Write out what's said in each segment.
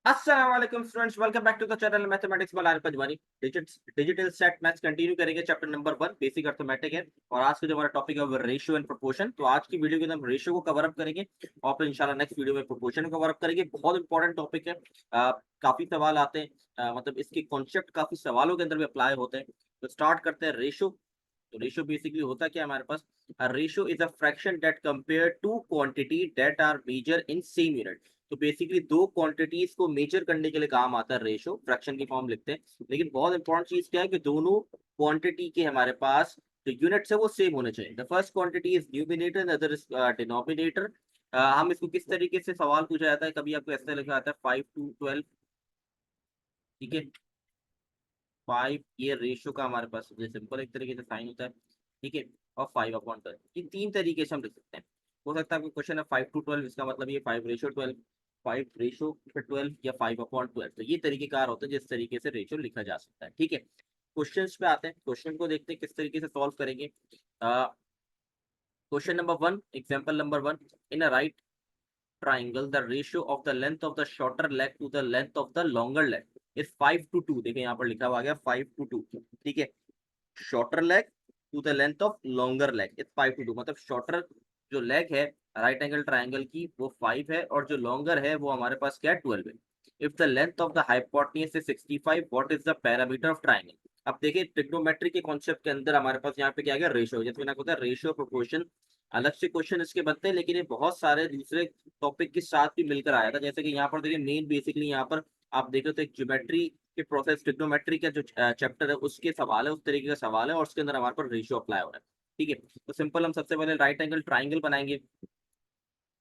अस्सलाम वालेकुम students, welcome back to the channel mathematics by Arif Panjwani. Digital set maths continue करेंगे। Chapter number 1 basic arithmetic है और आज का जो हमारा टॉपिक है वो रेशियो एंड प्रोपोर्शन। तो आज की वीडियो के अंदर हम रेशियो को कवर अप करेंगे और फिर इंशाल्लाह नेक्स्ट वीडियो में प्रोपोर्शन को कवर अप करेंगे। बहुत इंपॉर्टेंट टॉपिक है। काफी सवाल आते हैं, मतलब इसके कॉन्सेप्ट काफी सवालों के अंदर भी अप्लाई होते हैं। तो स्टार्ट करते हैं रेशियो। तो रेशियो बेसिकली होता क्या है हमारे पास? Ratio is a fraction that compare to quantity that are measure in same unit. तो बेसिकली दो क्वांटिटीज को मेजर करने के लिए काम आता है रेशियो, फ्रैक्शन की फॉर्म लिखते हैं। लेकिन बहुत इंपॉर्टेंट चीज क्या है कि दोनों क्वांटिटी के हमारे पास जो यूनिट्स है वो सेम होने चाहिए। The first quantity is numerator, other is denominator. हम इसको किस तरीके से सवाल पूछा जाता है, कभी आपको ऐसे लिखा आता है 5 to 12। ठीक है, 5 ये रेशियो का हमारे पास सबसे सिंपल एक तरीके से साइन होता है। ठीक है, और 5/12 ये तीन तरीके से हम लिख सकते हैं। हो सकता है आपको क्वेश्चन है 5 to 12, इसका मतलब ये 5/12, 5/12 या 5/12। तो ये तरीकेकार होते हैं जिस तरीके से रेशियो लिखा जा सकता है। ठीक है, क्वेश्चंस पे आते हैं। क्वेश्चन को देखते हैं किस तरीके से सॉल्व करेंगे। Question number 1, example number 1। In a right triangle, the ratio of the length of the shorter leg to the length of the longer leg is 5 to 2। देखिए यहाँ पर लिखा हुआ आ गया 5 to 2। ठीक है, shorter leg to the length of longer leg is 5 to 2, मतलब shorter जो लेग है राइट एंगल ट्राइंगल की वो 5 है और जो लॉन्गर है वो हमारे पास क्या है, 12 है। If the length of the hypotenuse is 65, what is the parameter of triangle? अब देखिए ट्रिग्नोमेट्री के कॉन्सेप्ट के अंदर हमारे पास यहाँ पे क्या आ गया, रेशियो। जैसे मैंने होता है रेशियो प्रोपोर्शन, अलग से क्वेश्चन इसके बनते हैं लेकिन ये बहुत सारे दूसरे टॉपिक के साथ भी मिलकर आया था। जैसे कि यहाँ पर देखिए मेन बेसिकली यहाँ पर आप देखो तो एक ज्योमेट्री के प्रोसेस, ट्रिग्नोमेट्री का जो चैप्टर है उसके सवाल है, उस तरीके का सवाल है और उसके अंदर हमारे पास रेशियो अप्लाई हो रहा है। ठीक है, तो सिंपल हम सबसे पहले राइट एंगल ट्राइंगल बनाएंगे।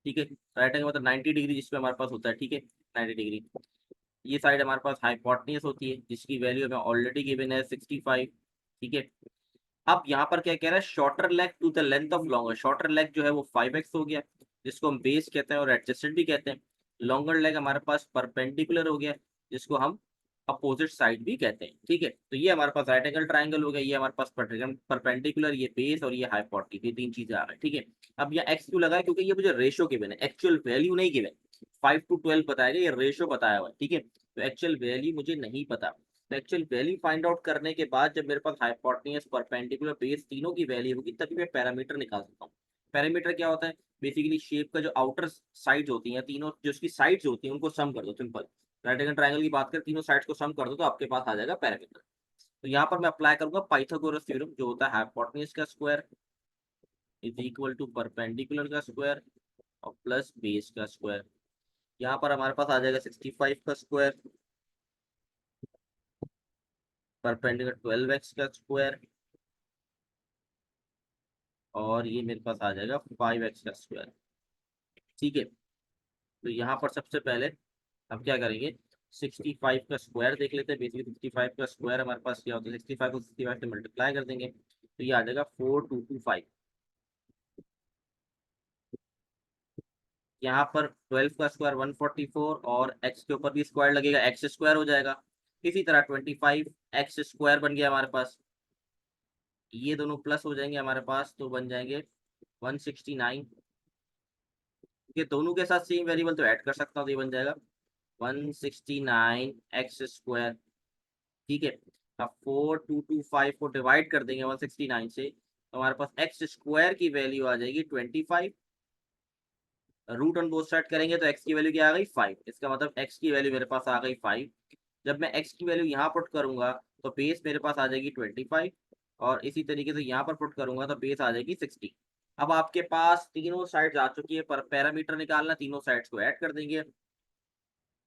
ठीक है, राइट एंगल मतलब 90 डिग्री जिसपे हमारे पास होता है। ठीक है, 90 डिग्री। ये साइड हमारे पास हाइपोटेन्यूज होती है जिसकी वैल्यू हमें ऑलरेडी गिवन है 65। ठीक है, अब यहाँ पर क्या कह रहा है, shorter leg to the length of longer. Shorter leg जो है वो 5x हो गया जिसको हम बेस कहते हैं और एडजेसेंट भी कहते हैं। लॉन्गर लेग हमारे पास परपेंडिकुलर हो गया जिसको हम अपोजिट साइड भी कहते हैं। ठीक है, तो ये हमारे पास राइट एंगल ट्राइंगल हो गया, ये हमारे पास परपेंडिकुलर, ये बेस और ये हाइपोटेन्यूज, ये तीन चीजें आ रही है। ठीक है, अब यहाँ एक्स क्यों लगा है, क्योंकि ये मुझे रेशियो गिवन है, एक्चुअल वैल्यू नहीं गिवन। 5 to 12 बताया गया, ये रेशियो बताया हुआ है। ठीक है, तो एक्चुअल वैल्यू मुझे नहीं पता। तो एक्चुअल वैल्यू फाइंड आउट करने के बाद जब मेरे पास हाइपोटेन्यूज, परपेंडिकुलर, बेस तीनों की वैल्यू होगी तभी मैं पैरामीटर निकाल सकता हूँ। पैरामीटर क्या होता है? बेसिकली शेप का जो आउटर साइड्स होती हैं, तीनों जो उसकी साइड्स होती हैं उनको सम कर दो, सिंपल। राइट एंगल ट्राइंगल की बात करें, तीनों साइड्स को सम कर दो तो आपके पास आ जाएगा पैरामीटर। तो यहाँ पर मैं अप्लाई करूंगा पाइथागोरस थ्योरम, जो होता है हाइपोटेन्यूज का square is equal to perpendicular का स्क्वायर और प्लस बेस का स्क्वायर। यहाँ पर हमारे पास आ जाएगा 65 का स्क्वायर, परपेंडिकुलर 12x का स्क्वायर और ये मेरे पास आ जाएगा 5x का स्क्वायर। ठीक है, तो यहाँ पर सबसे पहले हम क्या करेंगे, 65 का स्क्वायर देख लेते हैं। बेसिकली 65 का स्क्वायर हमारे पास क्या होता है, 65 को 65 से मल्टीप्लाई कर देंगे तो ये आ जाएगा 4225। यहाँ पर 12 का स्क्वायर 144 और x के ऊपर भी स्क्वायर लगेगा, एक्स स्क्वायर हो जाएगा। इसी तरह 25 एक्स स्क्वायर बन गया हमारे पास, ये दोनों प्लस हो जाएंगे हमारे पास तो बन जाएंगे 169। ये दोनों के साथ सेम वेरिएबल तो ऐड कर सकता हूँ तो ये बन जाएगा 169 एक्स स्क्वायर। ठीक है, अब 4225 को डिवाइड कर देंगे 169 से तो हमारे पास एक्स स्क्वायर की वैल्यू आ जाएगी 25। रूट ऑन बोथ साइड करेंगे तो एक्स की वैल्यू क्या आ गई, 5। इसका मतलब एक्स की वैल्यू मेरे पास आ गई 5। जब मैं एक्स की वैल्यू यहाँ पुट करूंगा तो बेस मेरे पास आ जाएगी 25 और इसी तरीके से यहाँ पर पुट करूंगा तो बेस आ जाएगी 60। अब आपके पास तीनों साइड्स आ चुकी है, पर पैरामीटर निकालना, तीनों साइड्स को ऐड कर देंगे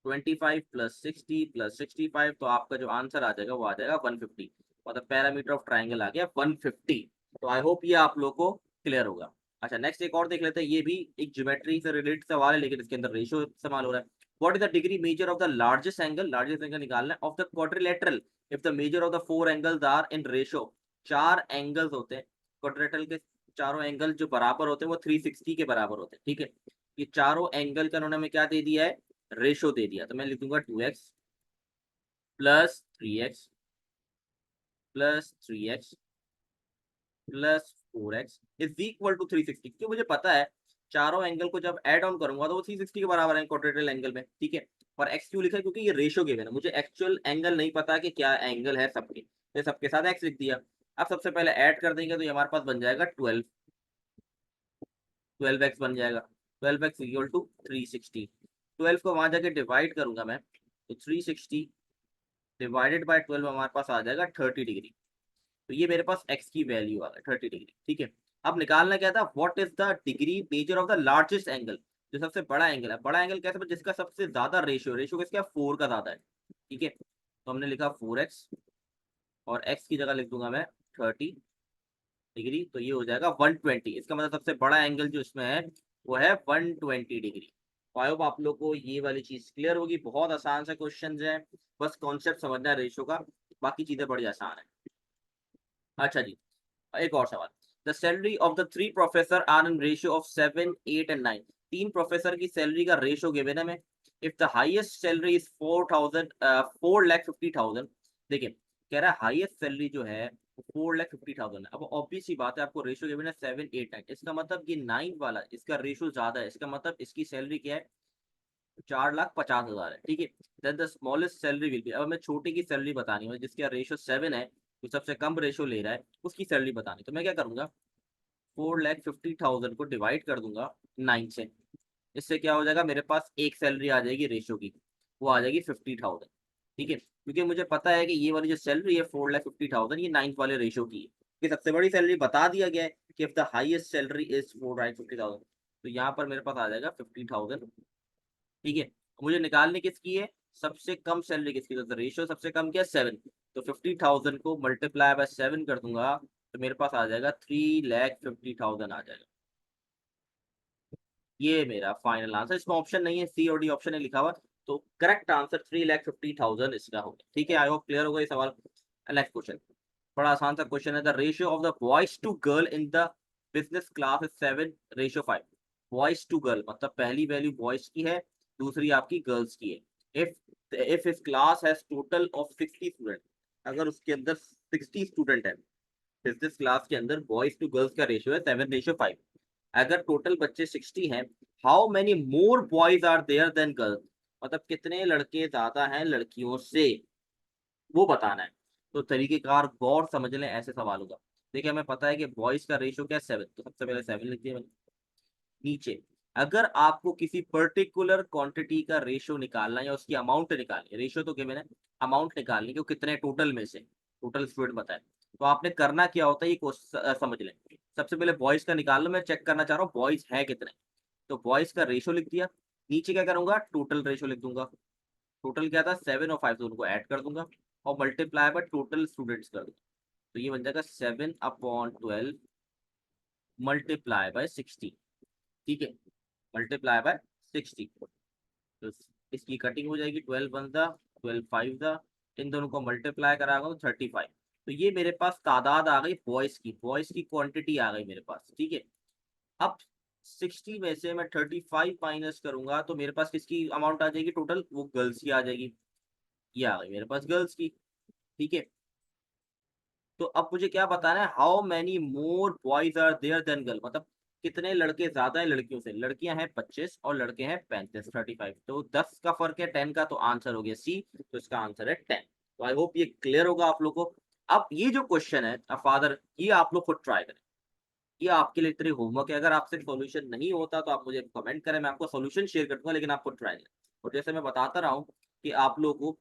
25 प्लस 60 प्लस 65 तो आपका जो आंसर आ जाएगा वो आ जाएगा 150। मतलब पैरामीटर ऑफ ट्राइंगल आ गया 150। तो आई होप ये आप लोग को क्लियर होगा। अच्छा, नेक्स्ट एक और देख लेते हैं, ये भी एक ज्योमेट्री से रिलेटेड सवाल है लेकिन इसके अंदर रेशियो इस्तेमाल हो रहा है। What is the degree measure of the largest angle, largest angle निकालना है, of the quadrilateral if the measure of the four angles are in ratio. चार एंगल्स होते हैं क्वाड्रिलेटरल के, चारों एंगल जो बराबर होते हैं वो 360 के बराबर होते हैं। ठीक है, ये चारों एंगल का उन्होंने हमें क्या दे दिया है, रेशो दे दिया। तो मैं लिखूंगा 2x plus 3x plus 3x plus 4x is equal to 360। क्यों, मुझे पता है चारों एंगल को जब ऐड ऑन करूंगा तो वो 360 के बराबर है क्वाड्रेंटल एंगल में, ठीक है। और एक्स क्यों लिखा है, क्योंकि ये रेशो गिवन है, मुझे एक्चुअल एंगल नहीं पता कि क्या एंगल है सबके, तो सबके साथ एक्स लिख दिया। अब सबसे पहले ऐड कर देंगे तो ये हमारे पास बन जाएगा 12, 12x बन जाएगा। 12x equal to 360। 12 को वहां जाके डिवाइड करूंगा मैं, तो 360 डिवाइडेड बाय 12 हमारे पास आ जाएगा 30 डिग्री। तो ये मेरे पास x की वैल्यू आ गई 30 डिग्री, ठीक है। अब निकालना क्या था, what is the degree measure of the largest angle, जो सबसे बड़ा एंगल है। बड़ा एंगल कैसे, जिसका सबसे ज्यादा रेशियो किसका, 4 का ज्यादा है, ठीक है। तो हमने लिखा 4x, और x की जगह लिख दूंगा मैं 30 डिग्री, तो ये हो जाएगा 120। इसका मतलब सबसे बड़ा एंगल जो इसमें है वो है 120 डिग्री। आई होप आप लोग को ये वाली चीज क्लियर होगी। बहुत आसान सा क्वेश्चन है, बस कॉन्सेप्ट समझना है रेशियो का, बाकी चीजें बड़ी आसान है। अच्छा जी, एक और सवाल। The salary of the 3 professor are in ratio of 7, 8 and 9। 3 professor की सैलरी का रेशियो गिवन है में। If the highest salary is 4,50,000। देखिए, कह रहा है हाईएस्ट सैलरी जो है 4,50,000 है। अब ऑब्वियस सी बात है, आपको रेशियो गिवन है 7, 8, 9। इसका मतलब ये 9 वाला इसका रेशियो ज्यादा है, इसका मतलब इसकी सैलरी क्या है, 4,50,000 है, ठीक है। Then the smallest salary will be, अब मैं छोटे की सैलरी बतानी है, जिसका रेशियो 7 है, जो सबसे कम रेशियो ले रहा है उसकी सैलरी बतानी। तो मैं क्या करूंगा, 4,50,000 को डिवाइड कर दूंगा 9 से। इससे क्या हो जाएगा, मेरे पास एक सैलरी आ जाएगी रेशियो की, वो आ जाएगी 50,000, ठीक है। क्योंकि मुझे पता है कि ये वाली जो सैलरी है 4,50,000 ये 9 वाले रेशियो की है, कि सबसे बड़ी सैलरी बता दिया गया है कि if the highest salary is 4,50,000, तो यहाँ पर मेरे पास आ जाएगा 50,000, ठीक है। मुझे निकालने किसकी है, सबसे कम सैलरी किसकी, तो रेशियो सबसे कम क्या है 7। तो 50,000 को मल्टीप्लाई बाय 7 कर दूंगा, तो मेरे पास आ जाएगा 3,50,000 आ जाएगा। ये मेरा फाइनल आंसर, इसमें ऑप्शन नहीं है, सी और डी ऑप्शन है लिखा हुआ। तो करेक्ट आंसर 3,50,000 इसका होगा, ठीक है। आई होप क्लियर होगा ये सवाल। नेक्स्ट क्वेश्चन, बड़ा आसान सा क्वेश्चन है। The ratio of the boys to girl in the business class is 7:5। Boys to girl मतलब पहली वैल्यू बॉयज की है, दूसरी आपकी गर्ल्स की है। इफ इस class has total of 60 student, अगर उसके अंदर 60 स्टूडेंट है, बिजनेस क्लास के अंदर बॉयज टू गर्ल्स का रेशियो है 7:5। अगर टोटल बच्चे 60 हैं, how many more boys are there than girls, मतलब कितने लड़के ज्यादा हैं लड़कियों से, वो बताना है। तो तरीकेकार गौर समझ लें ऐसे सवालों का। देखिए, हमें पता है कि बॉयज का रेशियो क्या है 7, तो सबसे पहले 7 लिख दिया मैंने। नीचे, अगर आपको किसी पर्टिकुलर क्वांटिटी का रेशियो निकालना है या उसकी अमाउंट निकालनी है, रेशियो तो क्या मैंने अमाउंट निकालनी है कि वो कितने टोटल में से, टोटल स्टूडेंट बताए, तो आपने करना क्या होता है ये समझ लें। सबसे पहले बॉयज का निकाल लो, मैं चेक करना चाह रहा हूँ बॉयज है कितने, तो बॉयज का रेशियो लिख दिया। नीचे क्या करूंगा, टोटल रेशियो लिख दूंगा। टोटल क्या था 7 और 5, तो उनको ऐड कर दूंगा और मल्टीप्लाई बाय टोटल स्टूडेंट्स कर दूंगा। तो ये बन जाएगा 7/12 मल्टीप्लाई बाय 60, ठीक है, मल्टीप्लाई बाय 60। तो इसकी कटिंग हो जाएगी, 12 वन दा 12 फाइव दा, इन दोनों को मल्टीप्लाई कराऊंगा तो 35। तो ये मेरे पास तादाद आ गई बॉयज की क्वांटिटी आ गई मेरे पास, ठीक है। अब 60 में से मैं 35 माइनस करूंगा तो मेरे पास किसकी अमाउंट आ जाएगी टोटल, वो गर्ल्स की आ जाएगी। ये आ गई मेरे पास गर्ल्स की, ठीक है। तो अब मुझे क्या बताना है, how many more boys are there than girl, मतलब कितने लड़के ज्यादा है लड़कियों से। लड़कियां हैं 25 और लड़के हैं 35, 35, तो 10 का फर्क है 10 का, तो आंसर हो गया सी, तो इसका आंसर है 10। तो आई होप ये क्लियर होगा आप लोग को। अब ये जो क्वेश्चन है फादर, ये आप लोग खुद ट्राई करें, ये आपके लिए इतनी होमवर्क है। अगर आपसे सॉल्यूशन नहीं होता तो आप मुझे कमेंट करें, मैं आपको सॉल्यूशन शेयर कर दूंगा, लेकिन आपको ट्राई करें। और जैसे मैं बताता रहा हूँ कि आप लोगों को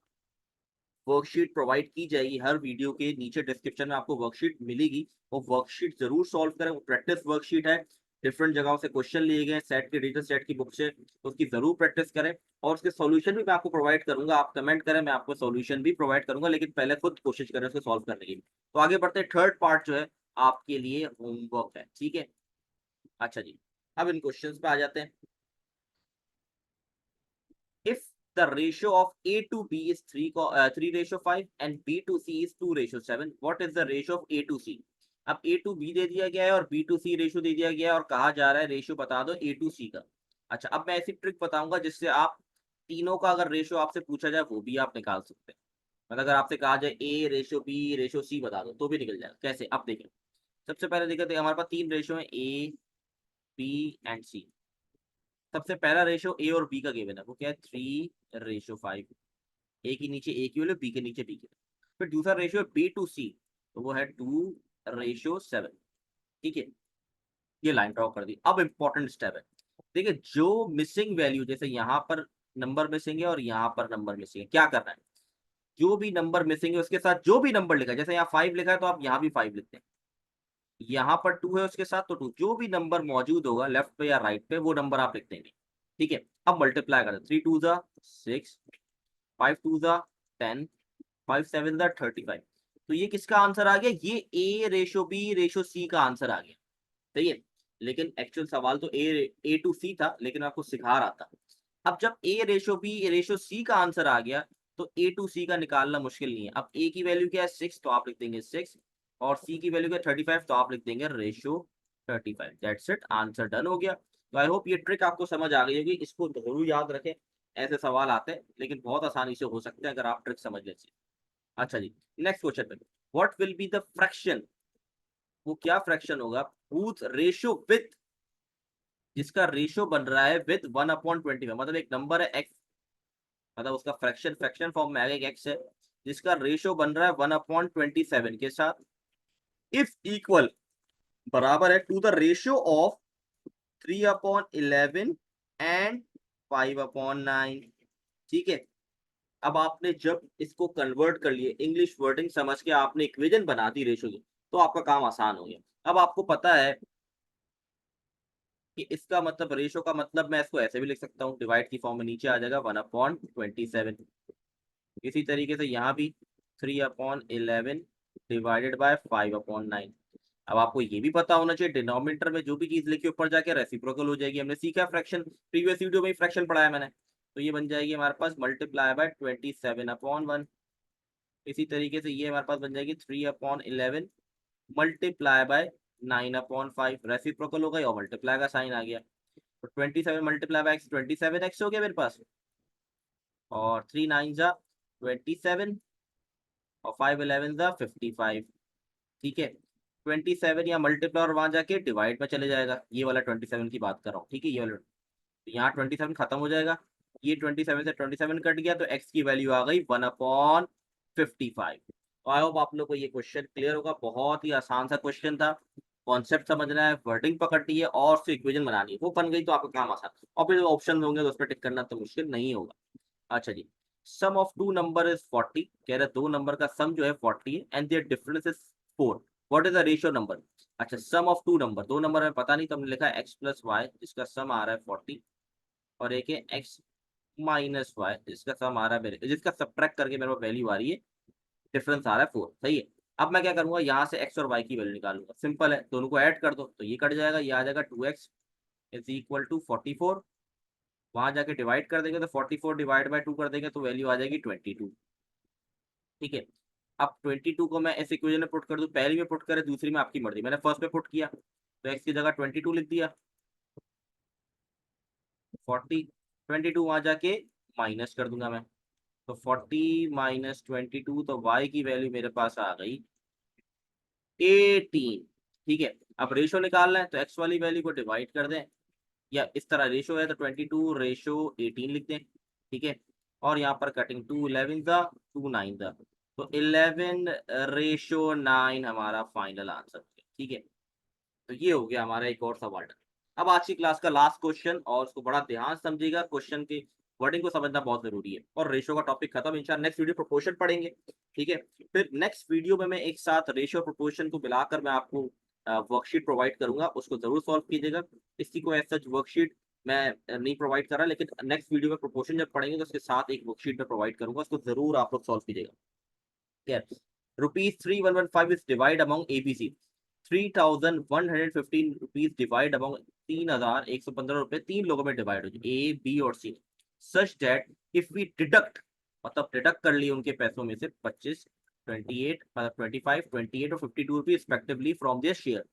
वर्कशीट प्रोवाइड की जाएगी, हर वीडियो के नीचे डिस्क्रिप्शन में आपको वर्कशीट मिलेगी। वो वर्कशीट जरूर सॉल्व करें, वो प्रैक्टिस वर्कशीट है, डिफरेंट जगहों से क्वेश्चन लिए गए सेट के डिजिटल सेट की बुक से, तो उसकी जरूर प्रैक्टिस करें। और उसके सॉल्यूशन भी मैं आपको प्रोवाइड करूंगा, आप कमेंट करें, मैं आपको सॉल्यूशन भी प्रोवाइड करूंगा, लेकिन पहले खुद कोशिश करें उसको सॉल्व करने की। तो आगे बढ़ते हैं, थर्ड पार्ट जो है आपके लिए होमवर्क है, ठीक है। अच्छा जी, अब इन क्वेश्चंस पे आ जाते हैं। If the ratio of A to B is 3:5 and B to C is 2:7, what is the ratio of A to C? अब A to B दे दिया गया है और B to C रेशियो दे दिया गया है, और कहा जा रहा है रेशियो बता दो A to C का। अच्छा, अब मैं ऐसी ट्रिक बताऊंगा जिससे आप तीनों का अगर रेशियो आपसे पूछा जाए वो भी आप निकाल सकते हैं। मतलब अगर आपसे कहा जाए A ratio B ratio C बता दो तो भी निकल जाएगा। कैसे, अब देखें। सबसे पहले देखते हैं, हमारे पास तीन रेशियो है A B एंड C। सबसे पहला रेशियो ए और बी का गिवन है, वो क्या है 3:5, ए के नीचे ए की वैल्यू, बी के नीचे बी की। फिर दूसरा रेशियो है बी टू सी, तो वो है 2:7। ठीक है, ये लाइन ड्रॉ कर दी। अब इंपॉर्टेंट स्टेप है, देखिए जो मिसिंग वैल्यू, जैसे यहाँ पर नंबर मिसिंग है और यहाँ पर नंबर मिसिंग है, क्या करना है, जो भी नंबर मिसिंग है उसके साथ जो भी नंबर लिखा है, जैसे यहाँ 5 लिखा है तो आप यहाँ भी 5 लिखते हैं, यहाँ पर 2 है उसके साथ तो 2, जो भी नंबर मौजूद होगा लेफ्ट पे या राइट पे वो नंबर आप लिख देंगे। ठीक है, अब मल्टीप्लाई कर 3 2 जा 6, 5 2 जा 10, 5 7 जा 35। तो ये किसका आंसर आ गया, ये ए रेशो बी रेशो सी का आंसर आ गया। सही है, लेकिन एक्चुअल सवाल तो ए टू सी था, लेकिन मैं आपको सिखा रहा था। अब जब ए रेशो बी रेशो सी का आंसर आ गया तो ए टू सी का निकालना मुश्किल नहीं है। अब ए की वैल्यू क्या है 6, तो आप लिख देंगे 6, और सी की वैल्यू क्या है 35, तो आप लिख देंगे ratio 35। That's it, answer done हो गया। तो आई होप ये ट्रिक आपको समझ आ गई होगी, इसको जरूर याद रखें, ऐसे सवाल आते हैं लेकिन बहुत आसानी से हो सकते हैं अगर आप ट्रिक समझ लेते। अच्छा जी, नेक्स्ट क्वेश्चन पे, what will be the fraction, वो क्या फ्रैक्शन होगा whose रेशियो विथ, जिसका रेशियो बन रहा है विथ 1/25, मतलब एक नंबर है x, मतलब उसका फ्रैक्शन फ्रैक्शन फॉर्म में आएगा, एक x है जिसका रेशियो बन रहा है 1/27 के साथ, इफ इक्वल, बराबर है to the ratio of 3/11 and 5/9। ठीक है, अब आपने जब इसको कन्वर्ट कर लिए, इंग्लिश वर्डिंग समझ के आपने इक्वेशन बना दी रेशियो की, तो आपका काम आसान हो गया। अब आपको पता है कि इसका मतलब, रेशो का मतलब मैं इसको ऐसे भी लिख सकता हूँ, डिवाइड की फॉर्म में नीचे आ जाएगा 1/27। इसी तरीके से यहाँ भी 3/11 डिवाइडेड बाय 5/9। अब आपको ये भी पता होना चाहिए डिनोमिनेटर में जो भी चीज लिखी ऊपर जाके रेसिप्रोकल हो जाएगी। हमने सीखा फ्रैक्शन, प्रीवियस वीडियो में ही फ्रैक्शन पढ़ाया मैंने, तो ये बन जाएगी हमारे पास मल्टीप्लाई बाय 27/1। इसी तरीके से ये हमारे पास बन जाएगी 3/11 मल्टीप्लाई बाय 9/5, रेसिप्रोकल हो गई और मल्टीप्लाई का साइन आ गया। तो 27 मल्टीप्लाई बाय एक्स 27x हो गया मेरे पास, और 3 9 जा 27, और 5 11 जा 55। ठीक है, 27 यहाँ मल्टीप्लाई और वहां जाके डिवाइड में चले जाएगा, ये वाला 27 की बात कर रहा हूँ। ठीक है, ये वाला, तो यहाँ 27 खत्म हो जाएगा, ये 27 से 27 कट गया, तो x की वैल्यू आ गई 1/55। तो आई होप आप लोग को ये क्वेश्चन क्लियर होगा, बहुत ही आसान सा क्वेश्चन था, कॉन्सेप्ट समझना है, वर्डिंग पकड़नी है और उससे इक्वेशन बनानी है, वो बन गई तो आपका काम आसान। और फिर ऑप्शन होंगे तो उस पर टिक करना तो मुश्किल नहीं होगा। अच्छा जी, सम ऑफ टू नंबर इज 40, कह रहे दो नंबर का सम जो है 40 है, and their difference is 4, what is the ratio number. अच्छा, सम ऑफ टू नंबर, दो नंबर में पता नहीं तो हमने लिखा है x प्लस वाई जिसका सम आ रहा है 40, और एक है x माइनस वाई जिसका सम आ रहा है मेरे, जिसका सब्ट्रैक्ट करके मेरे को वैल्यू आ रही है, डिफरेंस आ रहा है 4। सही है, अब मैं क्या करूंगा, यहाँ से x और y की वैल्यू निकालूंगा, सिंपल है, दोनों को ऐड कर दो तो ये कट जाएगा, ये आ जाएगा 2x इज इक्वल टू 44, वहां जाके डिवाइड कर देंगे तो 44 डिवाइड बाय 2 कर देंगे तो वैल्यू आ जाएगी 22। ठीक है, अब 22 को मैं इस इक्वेशन में पुट कर दूं, पहली में पुट करे दूसरी में आपकी मर्जी, मैंने फर्स्ट में पुट किया तो x की जगह 22 लिख दिया, 40 22 वहां जाके माइनस कर दूंगा मैं, तो 40 माइनस 22, तो y की वैल्यू मेरे पास आ गई 18। ठीक है, अब रेशो निकालना है तो x वाली वैल्यू को डिवाइड कर दें, या इस तरह रेशो है तो 22 रेशो 18 लिख दें। ठीक है, और यहाँ पर कटिंग 2 11 दा 2 9 दा, तो 11:9 हमारा फाइनल आंसर। ठीक है, तो ये हो गया हमारा एक और सवाल। अब आज की क्लास का लास्ट क्वेश्चन, और उसको बड़ा ध्यान से समझिएगा, क्वेश्चन की वर्डिंग को समझना बहुत जरूरी है। और रेशियो का टॉपिक खत्म, इंशाल्लाह नेक्स्ट वीडियो प्रोपोर्शन पढ़ेंगे। ठीक है, फिर नेक्स्ट वीडियो में मैं एक साथ रेशियो और प्रोपोर्शन को मिलाकर मैं आपको वर्कशीट प्रोवाइड करूंगा, उसको जरूर सॉल्व कीजिएगा। इसकी कोई ऐसा वर्कशीट मैं नहीं प्रोवाइड कर रहा, लेकिन नेक्स्ट वीडियो में प्रोपोर्शन जब पढ़ेंगे तो उसके साथ एक वर्कशीट में प्रोवाइड करूंगा, उसको जरूर आप लोग सॉल्व कीजिएगा। Yes. Rupees 3115 is divide among ABC. 3115 rupees divide among 3115 रुपए तीन लोगों में डिवाइड हो जाए, ए बी और C, such that if we deduct, मतलब डिडक्ट कर लिए उनके पैसों में से 25 28 मतलब 25 28 और 52 rupees respectively from their share.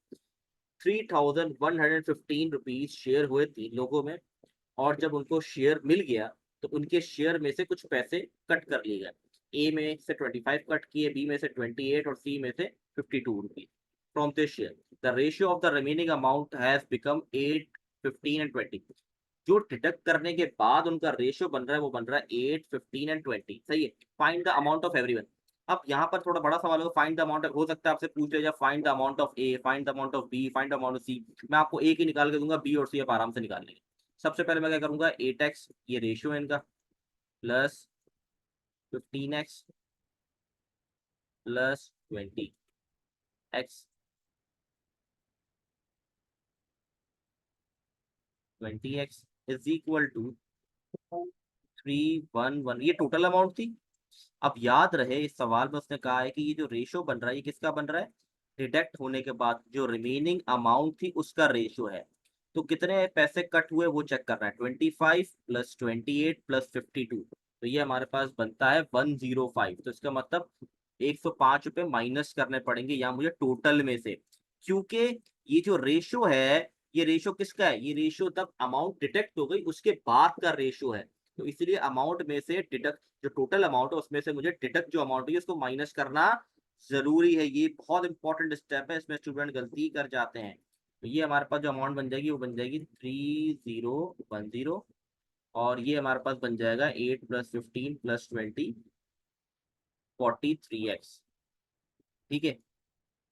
3115 rupees share हुए तीन लोगों में, और जब उनको शेयर मिल गया तो उनके शेयर में से कुछ पैसे कट कर लिए गए, ए में से 25 कट किए, बी में से 28 और सी में से 52 rupees from this share. The ratio of the remaining amount has become 8 15 and 20। जो डिडक्ट करने के बाद उनका रेशियो बन रहा है वो बन रहा है 8, 15 एंड 20। सही है। Find the amount of everyone. अब यहाँ पर थोड़ा बड़ा सवाल होगा, फाइंड द अमाउंट हो सकता है आपसे पूछ लिया जाए find the amount of A, find the amount of B, find the amount of C. मैं आपको ए की निकाल के दूंगा, बी और सी आप आराम से निकाल लेंगे। सबसे पहले मैं क्या करूंगा, 8x ये रेशियो है इनका, plus 15x plus 20x, 20x is equal to 311। ये टोटल अमाउंट थी। अब याद रहे इस सवाल में उसने कहा है कि ये जो रेशियो बन रहा है ये किसका बन रहा है, डिडक्ट होने के बाद जो रिमेनिंग अमाउंट थी उसका रेशियो है। तो कितने पैसे कट हुए वो चेक करना है, 25 प्लस 28 प्लस 52। तो ये हमारे पास बनता है 105। तो इसका मतलब 105 रुपये माइनस करने पड़ेंगे यहाँ मुझे टोटल में से, क्योंकि ये जो रेशियो है ये रेशियो किसका है, ये रेशियो तब अमाउंट डिडक्ट हो गई उसके बाद का रेशियो है। तो इसलिए अमाउंट में से डिडक्ट जो टोटल अमाउंट है उसमें से मुझे डिडक्ट जो अमाउंट है उसको माइनस करना जरूरी है। ये बहुत इंपॉर्टेंट स्टेप है, इसमें स्टूडेंट गलती कर जाते हैं। तो ये हमारे पास जो अमाउंट बन जाएगी वो बन जाएगी 3010, और ये हमारे पास बन जाएगा 8 प्लस 15 प्लस 20, 43x। ठीक है।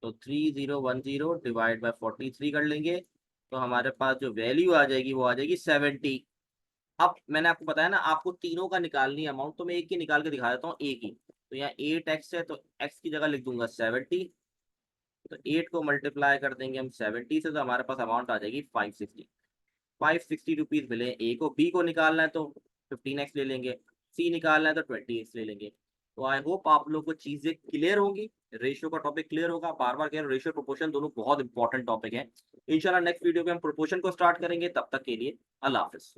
तो 3010 डिवाइड बाय 43 कर लेंगे, तो हमारे पास जो वैल्यू आ जाएगी वो आ जाएगी 70। अब मैंने आपको बताया ना आपको तीनों का निकालनी है अमाउंट, तो मैं एक की निकाल के दिखा देता हूँ, एक ही। तो यहाँ 8x है तो x की जगह लिख दूंगा 70। तो 8 को मल्टीप्लाई कर देंगे हम 70 से, तो हमारे पास अमाउंट आ जाएगी 560। 560 रुपीज मिले। ए को बी को निकालना है तो 15x ले लेंगे, सी निकालना है तो 20x ले लेंगे। तो आई होप आप लोग को चीजें क्लियर होंगी, रेशियो का टॉपिक क्लियर होगा। बार बार कह रहे रेशियो प्रोपोर्शन दोनों बहुत इंपॉर्टेंट टॉपिक है। इंशाल्लाह नेक्स्ट वीडियो में हम प्रोपोर्शन को स्टार्ट करेंगे, तब तक के लिए अल्लाह हाफिज।